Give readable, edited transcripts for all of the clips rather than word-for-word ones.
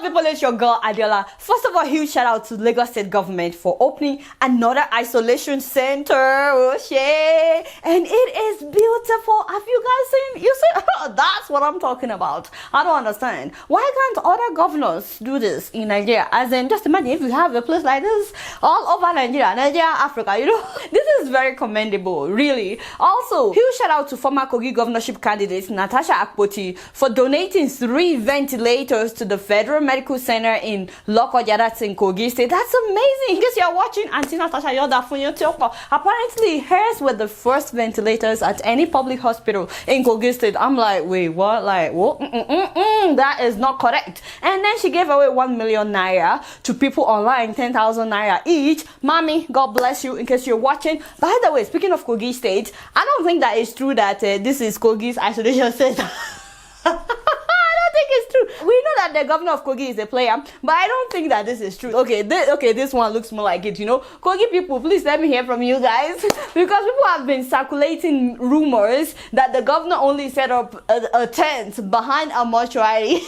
people? It's your girl Adiola. First of all, huge shout out to Lagos State government for opening another isolation center. Oh shit! And it is beautiful. Have you guys seen? You see? That's what I'm talking about. I don't understand. Why can't other governors do this in Nigeria? As in, just imagine if you have a place like this all over Nigeria, Africa. You know, this is very commendable, really. Also, huge shout out to former Kogi governorship candidate Natasha Appleton for donating 3 ventilators to the Federal Medical Center in Lokoja, that's in Kogi State. That's amazing. In case you're watching, Auntie Natasha, you're that from your talk. Apparently, hers were the first ventilators at any public hospital in Kogi State. I'm like, wait, what? Like, what? That is not correct. And then she gave away 1 million naira to people online, 10,000 naira each. Mommy, God bless you. In case you're watching. By the way, speaking of Kogi State, I don't think that it's true that this is Kogi's isolation center. It's true. We know that the governor of Kogi is a player, but I don't think that this is true. Okay, this one looks more like it, you know. Kogi people, please let me hear from you guys, because people have been circulating rumors that the governor only set up a tent behind a mortuary.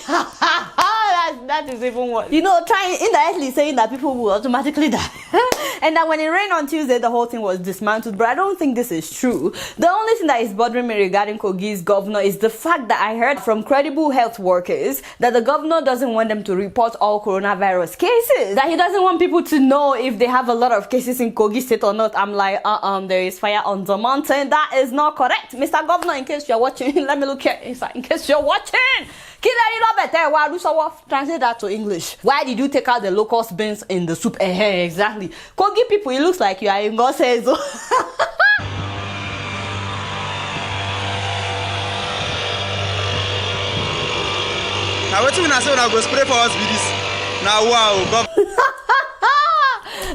that is even worse. You know, trying indirectly saying that people will automatically die. And that when it rained on Tuesday, the whole thing was dismantled. But I don't think this is true. The only thing that is bothering me regarding Kogi's governor is the fact that I heard from credible health workers that the governor doesn't want them to report all coronavirus cases. That he doesn't want people to know if they have a lot of cases in Kogi State or not. I'm like, there is fire on the mountain. That is not correct. Mr. Governor, in case you're watching, let me look here inside. In case you're watching, translate that to English. Why did you take out the locust beans in the soup? Exactly. Kogi people, it looks like you are in God says. Now what you gonna say when I go spray for us with this? Now wow,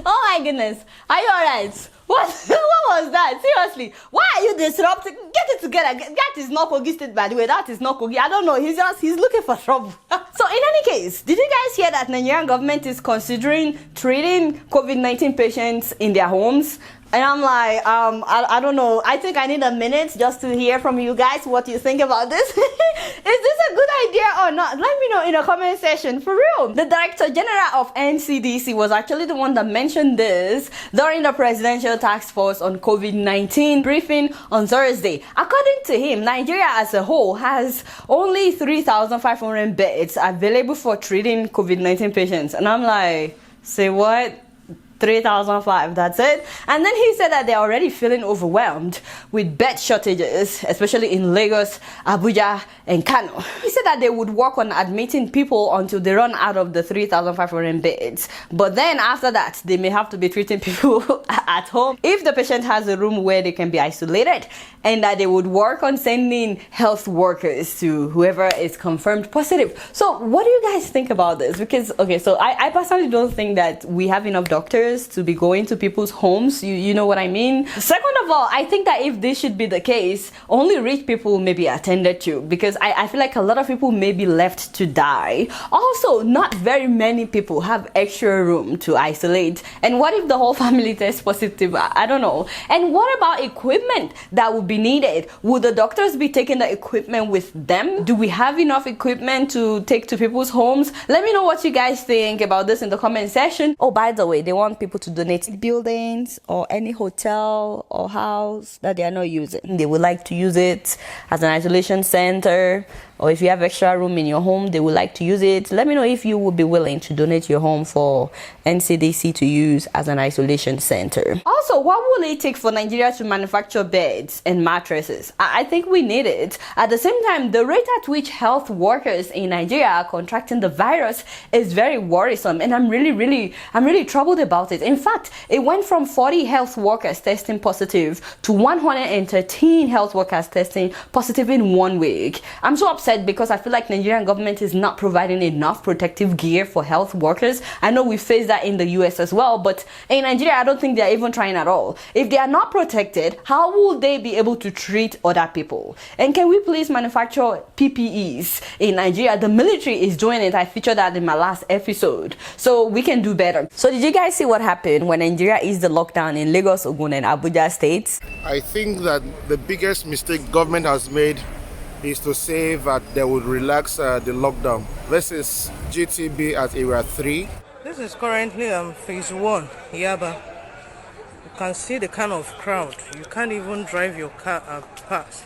oh my goodness. Are you alright? What was that? Seriously, why are you disrupting? Get it together. That is not Kogi State, by the way. That is not Kogi. I don't know. He's looking for trouble. So in any case, did you guys hear that Nigerian government is considering treating COVID-19 patients in their homes? And I'm like, I don't know. I think I need a minute just to hear from you guys what you think about this. Is this a good idea or not? Let me know in the comment section, for real. The Director General of NCDC was actually the one that mentioned this during the Presidential Task Force on COVID-19 briefing on Thursday. According to him, Nigeria as a whole has only 3,500 beds available for treating COVID-19 patients. And I'm like, say what? 3,005, that's it. And then he said that they're already feeling overwhelmed with bed shortages, especially in Lagos, Abuja, and Kano. He said that they would work on admitting people until they run out of the 3,500 beds. But then after that, they may have to be treating people at home if the patient has a room where they can be isolated, and that they would work on sending health workers to whoever is confirmed positive. So what do you guys think about this? Because, okay, so I personally don't think that we have enough doctors to be going to people's homes. You know what I mean? Second of all, I think that if this should be the case, only rich people may be attended to, because I feel like a lot of people may be left to die. Also, not very many people have extra room to isolate. And what if the whole family tests positive? I don't know. And what about equipment that would be needed? Would the doctors be taking the equipment with them? Do we have enough equipment to take to people's homes? Let me know what you guys think about this in the comment section. Oh, by the way, they want people to donate buildings or any hotel or house that they are not using. They would like to use it as an isolation center, or if you have extra room in your home, they would like to use it. Let me know if you would be willing to donate your home for NCDC to use as an isolation center. Also, what will it take for Nigeria to manufacture beds and mattresses? I think we need it. At the same time, the rate at which health workers in Nigeria are contracting the virus is very worrisome, and I'm really troubled about it. In fact, it went from 40 health workers testing positive to 113 health workers testing positive in 1 week. I'm so upset because I feel like Nigerian government is not providing enough protective gear for health workers. I know we face that in the US as well, but in Nigeria, I don't think they're even trying at all. If they are not protected, how will they be able to treat other people? And can we please manufacture PPEs in Nigeria? The military is doing it. I featured that in my last episode. So we can do better. So did you guys see what happened when Nigeria eased the lockdown in Lagos, Ogun, and Abuja states? I think that the biggest mistake government has made is to say that they would relax the lockdown. This is GTB at Area 3. This is currently phase 1, Yaba. You can see the kind of crowd. You can't even drive your car past.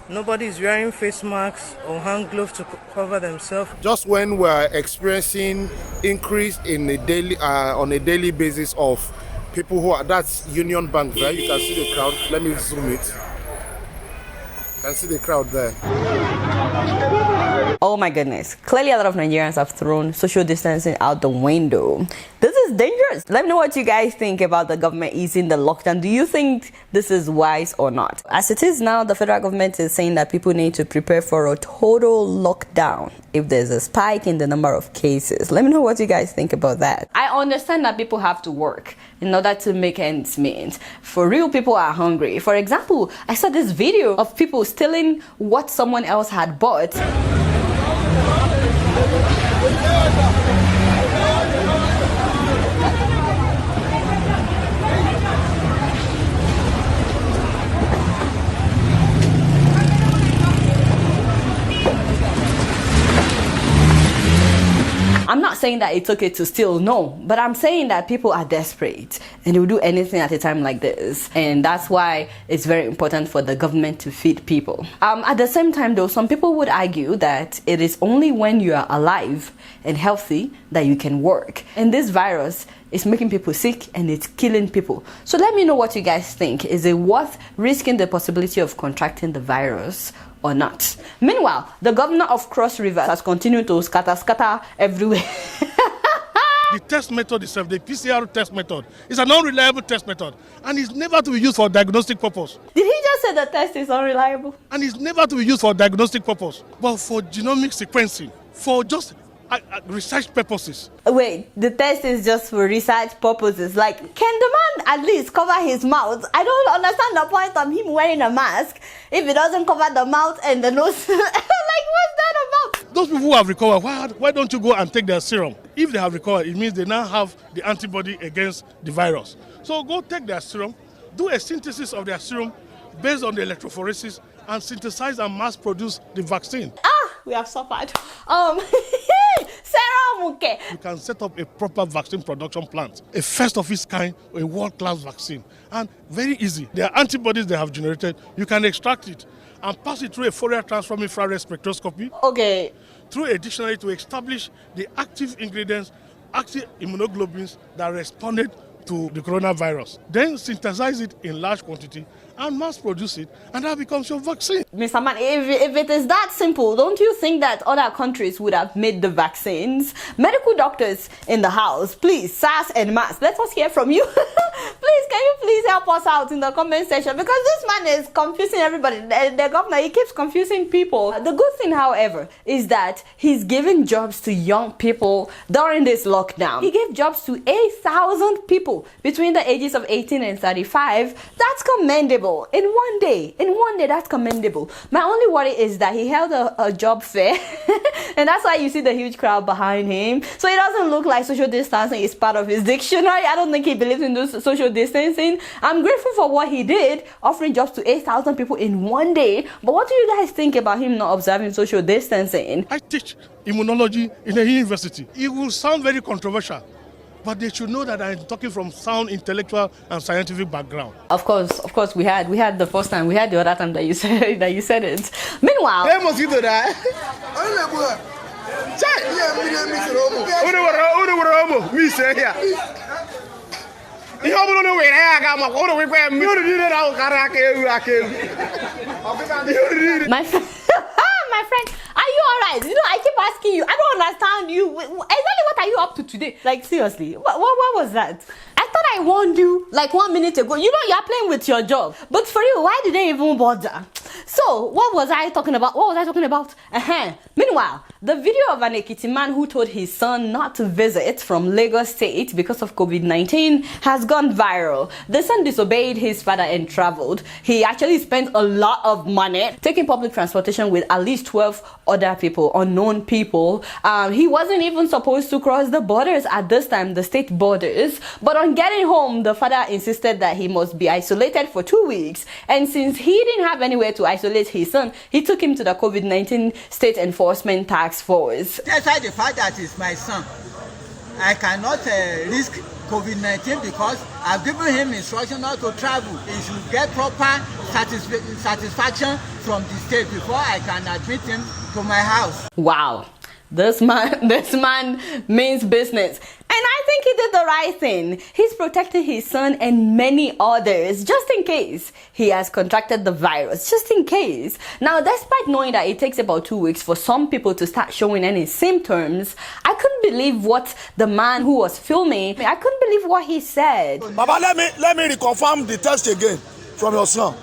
Nobody is wearing face masks or hand gloves to cover themselves. Just when we're experiencing increase in a daily on a daily basis of people who are, that's Union Bank there. You can see the crowd. Let me zoom it. You can see the crowd there. Oh my goodness. Clearly a lot of Nigerians have thrown social distancing out the window. This is dangerous. Let me know what you guys think about the government easing the lockdown. Do you think this is wise or not? As it is now, the federal government is saying that people need to prepare for a total lockdown if there's a spike in the number of cases. Let me know what you guys think about that. I understand that people have to work in order to make ends meet. For real, people are hungry. For example, I saw this video of people stealing what someone else had bought. I'm not saying that it's okay to steal, no, but I'm saying that people are desperate and they will do anything at a time like this, and that's why it's very important for the government to feed people. At the same time though, some people would argue that it is only when you are alive and healthy that you can work, and this virus is making people sick and it's killing people. So let me know what you guys think. Is it worth risking the possibility of contracting the virus or not? Meanwhile, the governor of Cross River has continued to scatter everywhere. The test method itself, the PCR test method, is an unreliable test method and is never to be used for diagnostic purpose. Did he just say the test is unreliable? And is never to be used for diagnostic purpose, but for genomic sequencing, for just research purposes. Wait, the test is just for research purposes. Like, can the man at least cover his mouth? I don't understand the point of him wearing a mask if it doesn't cover the mouth and the nose. Like, what's that about? Those people who have recovered, why don't you go and take their serum? If they have recovered, it means they now have the antibody against the virus. So go take their serum, do a synthesis of their serum based on the electrophoresis, and synthesize and mass produce the vaccine. We have suffered. Serum, okay. You can set up a proper vaccine production plant, a first of its kind, a world-class vaccine, and very easy. There are antibodies they have generated. You can extract it and pass it through a Fourier transform infrared spectroscopy. Okay. Through a dictionary to establish the active ingredients, active immunoglobulins that responded to the coronavirus. Then synthesize it in large quantity and mass produce it, and that becomes your vaccine. Mr. Man, if it is that simple, don't you think that other countries would have made the vaccines? Medical doctors in the house, please, SARS and MAS, let us hear from you. Please, can you please help us out in the comment section? Because this man is confusing everybody. The governor, he keeps confusing people. The good thing, however, is that he's giving jobs to young people during this lockdown. He gave jobs to 8,000 people between the ages of 18 and 35. That's commendable. In one day, that's commendable. My only worry is that he held a job fair and that's why you see the huge crowd behind him. So it doesn't look like social distancing is part of his dictionary. I don't think he believes in this social distancing. I'm grateful for what he did, offering jobs to 8,000 people in one day. But what do you guys think about him not observing social distancing? I teach immunology in a university. It will sound very controversial, but they should know that I'm talking from sound intellectual and scientific background. Of course, we had the first time, we had the other time that you said it. Meanwhile, Hey, mosquito that. Me say here. You don't know where I got my photo with me. You did it out. my friend, are you alright? You know, I keep asking you. I don't understand you. Exactly what are you up to today? Like, seriously, what was that? I thought I warned you like 1 minute ago. You know, you're playing with your job. But for you, why did they even bother? So, what was I talking about? Meanwhile, The video of an Ekiti man who told his son not to visit from Lagos State because of COVID-19 has gone viral. The son disobeyed his father and traveled. He actually spent a lot of money taking public transportation with at least 12 other people, unknown people. He wasn't even supposed to cross the borders at this time, the state borders. But on getting home, the father insisted that he must be isolated for 2 weeks. And since he didn't have anywhere to isolate his son, he took him to the COVID-19 State Enforcement Task Force. Despite the fact that it's my son, I cannot risk COVID-19 because I've given him instruction not to travel. He should get proper satisfaction from the state before I can admit him to my house. Wow. This man means business. And I think he did the right thing. He's protecting his son and many others just in case he has contracted the virus, just in case. Now, despite knowing that it takes about 2 weeks for some people to start showing any symptoms, I couldn't believe what the man who was filming, I couldn't believe what he said. Baba, let me reconfirm the test again from your son.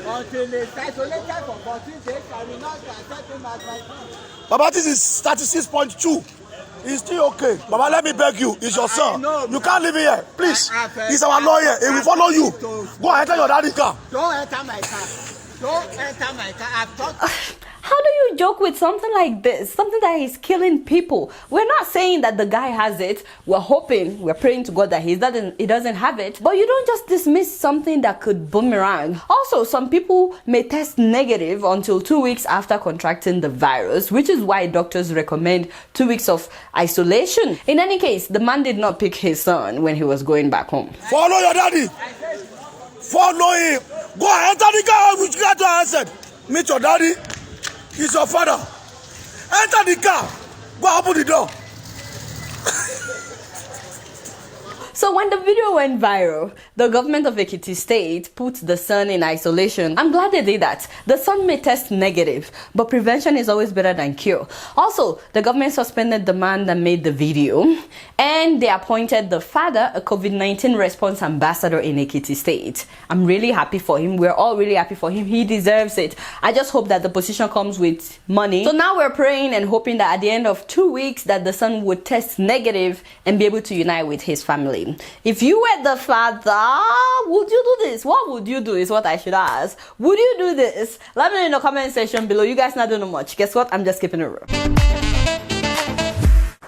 Until it's isolated for 14 days, I will not accept him as my son. Baba, this is 36.2. It's still okay. Baba, let me beg you. It's your son. You can't leave here. Please. He's our lawyer. He will follow you. Go and enter your daddy's car. Don't enter my car. Don't enter my car. I've talked. How do you joke with something like this? Something that is killing people. We're not saying that the guy has it. We're hoping, we're praying to God that he doesn't have it. But you don't just dismiss something that could boomerang. Also, some people may test negative until 2 weeks after contracting the virus, which is why doctors recommend 2 weeks of isolation. In any case, the man did not pick his son when he was going back home. Follow your daddy. Follow him. Go and enter the car which got to answer. Meet your daddy. He's your father. Enter the car. Go open the door. So when the video went viral, the government of Ekiti State put the son in isolation. I'm glad they did that. The son may test negative, but prevention is always better than cure. Also, the government suspended the man that made the video, and they appointed the father a COVID-19 response ambassador in Ekiti State. I'm really happy for him. We're all really happy for him. He deserves it. I just hope that the position comes with money. So now we're praying and hoping that at the end of 2 weeks that the son would test negative and be able to unite with his family. If you were the father, would you do this? What would you do is what I should ask. Would you do this? Let me know in the comment section below. You guys not doing much. Guess what? I'm just keeping it real.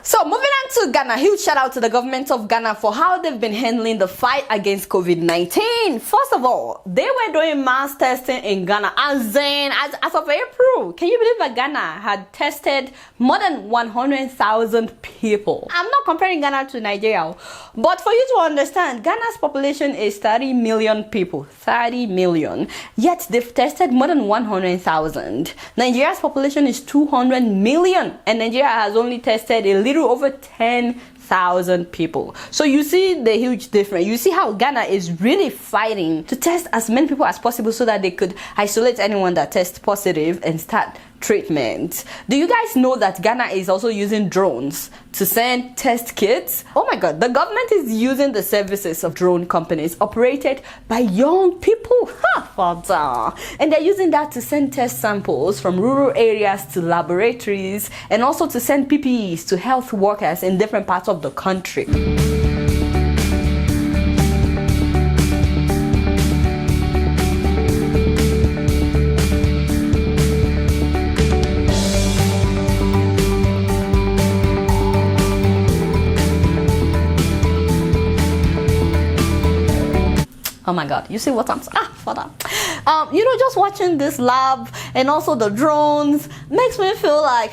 So moving on to Ghana, huge shout out to the government of Ghana for how they've been handling the fight against COVID-19. First of all, they were doing mass testing in Ghana as of April. Can you believe that Ghana had tested more than 100,000 people? I'm not comparing Ghana to Nigeria, but for you to understand, Ghana's population is 30 million people, 30 million, yet they've tested more than 100,000. Nigeria's population is 200 million, and Nigeria has only tested a little over 10,000 people. So you see the huge difference. You see how Ghana is really fighting to test as many people as possible so that they could isolate anyone that tests positive and start treatment. Do you guys know that Ghana is also using drones to send test kits? Oh my god, the government is using the services of drone companies operated by young people. And they're using that to send test samples from rural areas to laboratories and also to send PPEs to health workers in different parts of the country. Oh my god, you see what I'm saying? Father. Just watching this lab and also the drones makes me feel like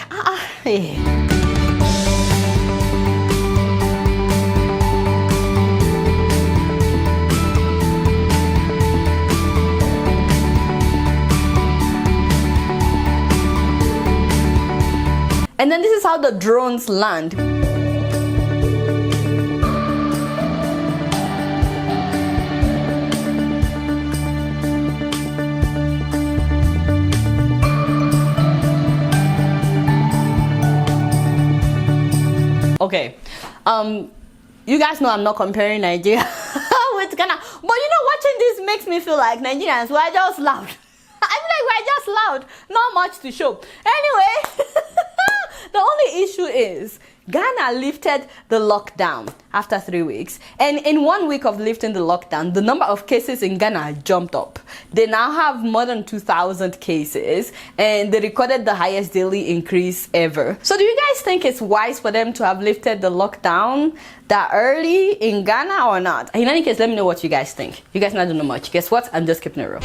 hey. And then this is how the drones land. Okay, you guys know I'm not comparing Nigeria with Ghana, but watching this makes me feel like Nigerians were just loud. I feel like we're just loud, not much to show. Anyway, The only issue is Ghana lifted the lockdown after 3 weeks. And in 1 week of lifting the lockdown, the number of cases in Ghana jumped up. They now have more than 2,000 cases, and they recorded the highest daily increase ever. So do you guys think it's wise for them to have lifted the lockdown that early in Ghana or not? In any case, let me know what you guys think. You guys not know much. Guess what? I'm just keeping it real.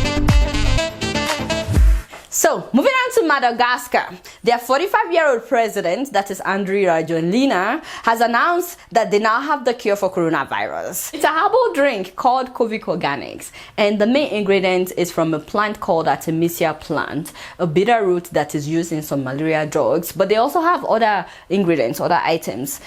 So, moving on to Madagascar, their 45-year-old president, that is Andry Rajoelina, has announced that they now have the cure for coronavirus. It's a herbal drink called COVID Organics, and the main ingredient is from a plant called Artemisia plant, a bitter root that is used in some malaria drugs. But they also have other ingredients, other items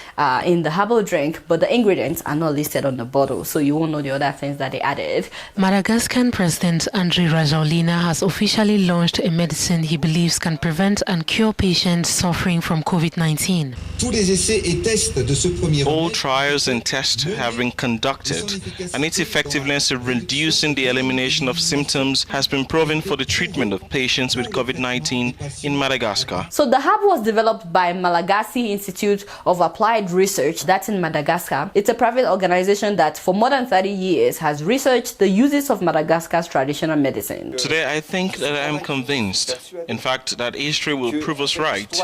in the herbal drink, but the ingredients are not listed on the bottle, so you won't know the other things that they added. Madagascan President Andry Rajoelina has officially launched a medicine he believes can prevent and cure patients suffering from COVID-19. All trials and tests have been conducted, and its effectiveness in reducing the elimination of symptoms has been proven for the treatment of patients with COVID-19 in Madagascar. So the herb was developed by Malagasy Institute of Applied Research, that's in Madagascar. It's a private organization that for more than 30 years has researched the uses of Madagascar's traditional medicine. Today I think that I am convinced, in fact, that history will prove us right.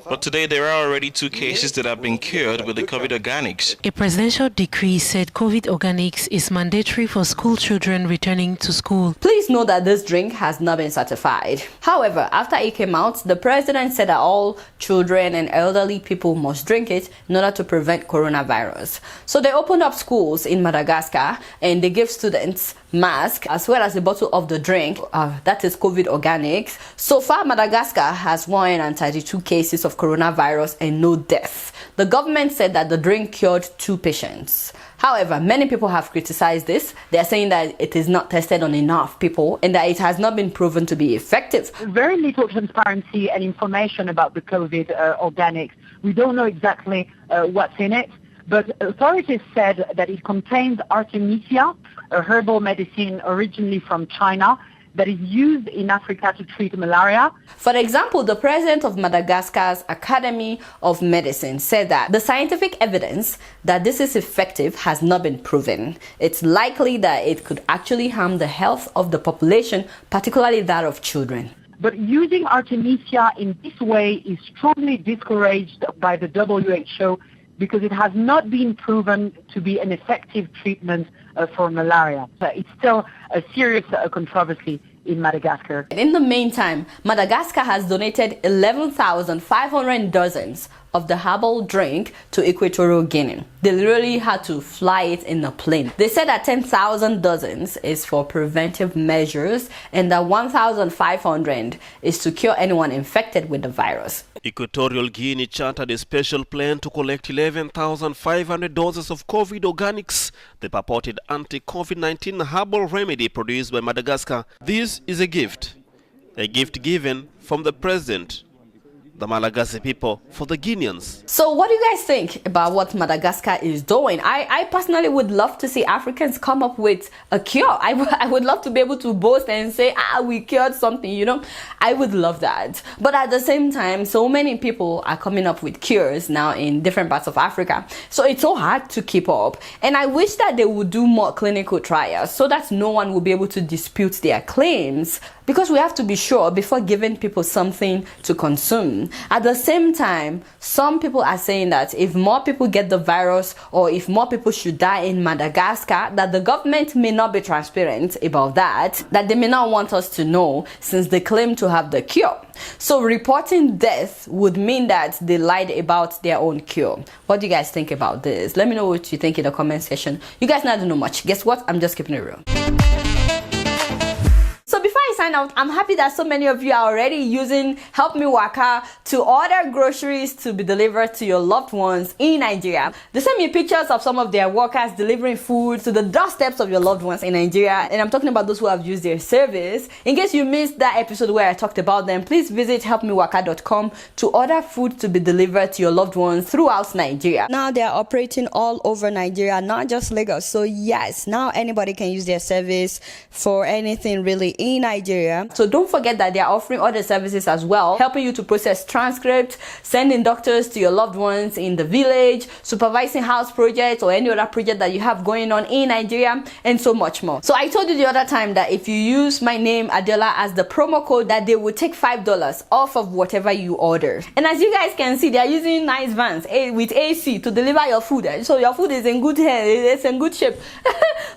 But today there are already 2 cases that have been cured with the COVID Organics. A presidential decree said COVID Organics is mandatory for school children returning to school. Please know that this drink has not been certified. However, after it came out, the president said that all children and elderly people must drink it in order to prevent coronavirus. So they opened up schools in Madagascar and they gave students masks as well as a bottle of the drink, that is COVID Organics. So far, Madagascar has 132 cases of coronavirus and no deaths. The government said that the drink cured 2 patients. However, many people have criticized this. They are saying that it is not tested on enough people and that it has not been proven to be effective. Very little transparency and information about the COVID Organics. We don't know exactly what's in it, but authorities said that it contains Artemisia, a herbal medicine originally from China that is used in Africa to treat malaria. For example, the president of Madagascar's Academy of Medicine said that the scientific evidence that this is effective has not been proven. It's likely that it could actually harm the health of the population, particularly that of children. But using Artemisia in this way is strongly discouraged by the WHO because it has not been proven to be an effective treatment for malaria. It's still a serious controversy in Madagascar. In the meantime, Madagascar has donated 11,500 dozens of the herbal drink to Equatorial Guinea. They literally had to fly it in a plane. They said that 10,000 dozens is for preventive measures and that 1,500 is to cure anyone infected with the virus. Equatorial Guinea chartered a special plane to collect 11,500 doses of COVID Organics, the purported anti-COVID-19 herbal remedy produced by Madagascar. This is a gift given from the president, the Malagasy people, for the Guineans. So what do you guys think about what Madagascar is doing? I personally would love to see Africans come up with a cure. I would love to be able to boast and say, we cured something, you know. I would love that. But at the same time, so many people are coming up with cures now in different parts of Africa. So it's so hard to keep up. And I wish that they would do more clinical trials so that no one will be able to dispute their claims. Because we have to be sure before giving people something to consume. At the same time, some people are saying that if more people get the virus or if more people should die in Madagascar, that the government may not be transparent about that they may not want us to know since they claim to have the cure. So reporting death would mean that they lied about their own cure. What do you guys think about this? Let me know what you think in the comment section. You guys not know much. Guess what? I'm just keeping it real. So before I sign out, I'm happy that so many of you are already using Help Me Waka to order groceries to be delivered to your loved ones in Nigeria. They send me pictures of some of their workers delivering food to the doorsteps of your loved ones in Nigeria. And I'm talking about those who have used their service. In case you missed that episode where I talked about them, please visit helpmewaka.com to order food to be delivered to your loved ones throughout Nigeria. Now they're operating all over Nigeria, not just Lagos. So yes, now anybody can use their service for anything really in Nigeria. Nigeria. So don't forget that they are offering other services as well, helping you to process transcripts, sending doctors to your loved ones in the village, supervising house projects or any other project that you have going on in Nigeria, and so much more. So I told you the other time that if you use my name Adela as the promo code, that they will take $5 off of whatever you order. And as you guys can see, they are using nice vans with AC to deliver your food, so your food is in good health, it's in good shape.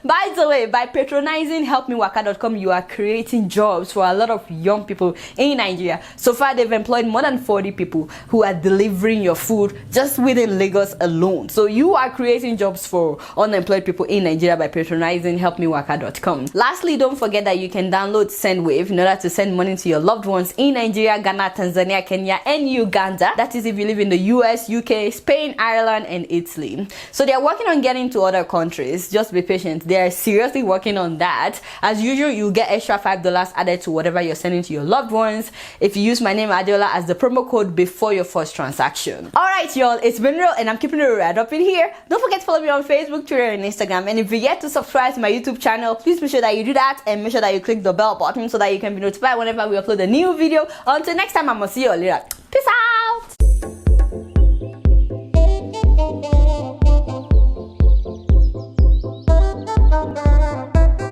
By the way, by patronizing helpmewaka.com, you are creating jobs for a lot of young people in Nigeria. So far, they've employed more than 40 people who are delivering your food just within Lagos alone. So you are creating jobs for unemployed people in Nigeria by patronizing helpmewaka.com. Lastly, don't forget that you can download SendWave in order to send money to your loved ones in Nigeria, Ghana, Tanzania, Kenya, and Uganda. That is if you live in the US, UK, Spain, Ireland, and Italy. So they are working on getting to other countries. Just be patient. They are seriously working on that. As usual, you get extra $5 added to whatever you're sending to your loved ones if you use my name Adela as the promo code before your first transaction. Alright y'all, it's been real and I'm keeping it right up in here. Don't forget to follow me on Facebook, Twitter, and Instagram. And if you're yet to subscribe to my YouTube channel, please make sure that you do that and make sure that you click the bell button so that you can be notified whenever we upload a new video. Until next time, I'm gonna see you all later. Peace out.